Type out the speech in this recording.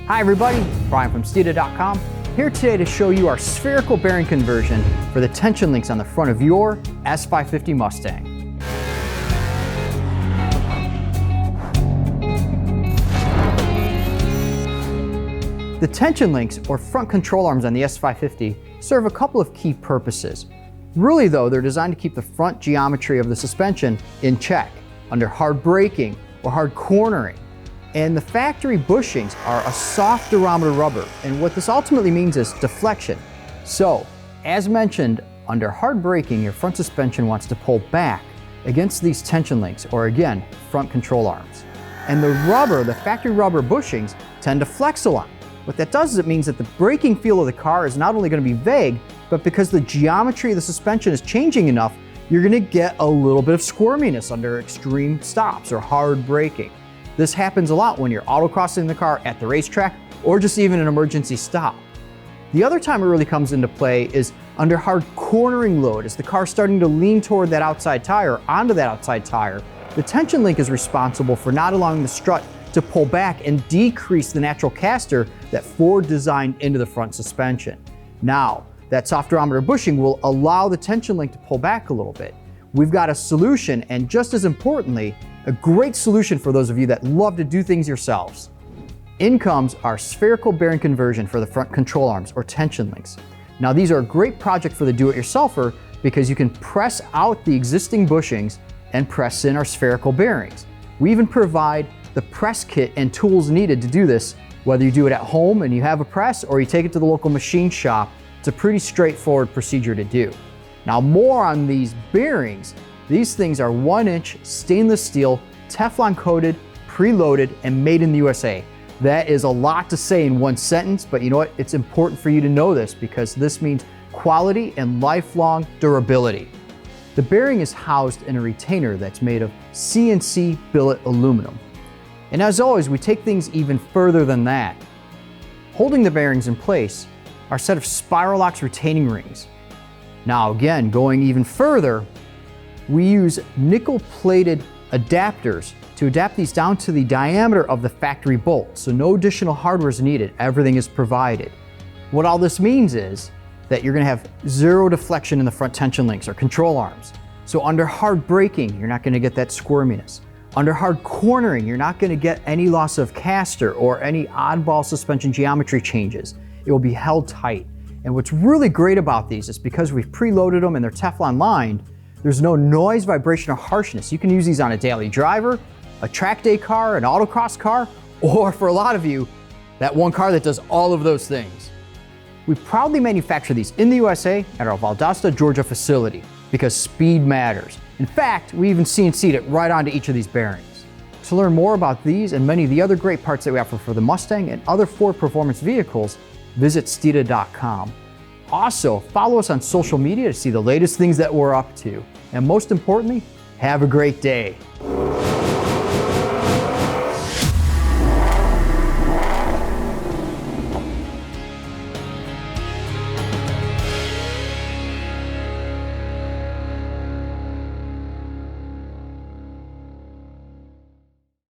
Hi everybody, Brian from Steeda.com, here today to show you our spherical bearing conversion for the tension links on the front of your S550 Mustang. The tension links, or front control arms on the S550, serve a couple of key purposes. Really though, they're designed to keep the front geometry of the suspension in check under hard braking or hard cornering. And the factory bushings are a soft durometer rubber, and what this ultimately means is deflection. So, as mentioned, under hard braking, your front suspension wants to pull back against these tension links, or again, front control arms. And the factory rubber bushings tend to flex a lot. What that does is it means that the braking feel of the car is not only going to be vague, but because the geometry of the suspension is changing enough, you're going to get a little bit of squirminess under extreme stops or hard braking. This happens a lot when you're autocrossing the car at the racetrack or just even an emergency stop. The other time it really comes into play is under hard cornering load. As the car's starting to lean toward that outside tire, onto that outside tire, the tension link is responsible for not allowing the strut to pull back and decrease the natural caster that Ford designed into the front suspension. Now, that soft durometer bushing will allow the tension link to pull back a little bit. We've got a solution, and just as importantly, a great solution for those of you that love to do things yourselves. In comes our spherical bearing conversion for the front control arms, or tension links. Now these are a great project for the do-it-yourselfer because you can press out the existing bushings and press in our spherical bearings. We even provide the press kit and tools needed to do this, whether you do it at home and you have a press or you take it to the local machine shop. It's a pretty straightforward procedure to do. Now more on these bearings. These things are 1-inch stainless steel, Teflon coated, preloaded, and made in the USA. That is a lot to say in one sentence, but you know what? It's important for you to know this because this means quality and lifelong durability. The bearing is housed in a retainer that's made of CNC billet aluminum. And as always, we take things even further than that. Holding the bearings in place are a set of Spiralox retaining rings. Now again, going even further, we use nickel-plated adapters to adapt these down to the diameter of the factory bolt, so no additional hardware is needed, everything is provided. What all this means is that you're going to have zero deflection in the front tension links or control arms. So under hard braking, you're not going to get that squirminess. Under hard cornering, you're not going to get any loss of caster or any oddball suspension geometry changes. It will be held tight. And what's really great about these is because we've preloaded them and they're Teflon lined, there's no noise, vibration, or harshness. You can use these on a daily driver, a track day car, an autocross car, or for a lot of you, that one car that does all of those things. We proudly manufacture these in the USA at our Valdosta, Georgia facility because speed matters. In fact, we even CNC'd it right onto each of these bearings. To learn more about these and many of the other great parts that we offer for the Mustang and other Ford performance vehicles, visit Steeda.com. Also, follow us on social media to see the latest things that we're up to. And most importantly, have a great day.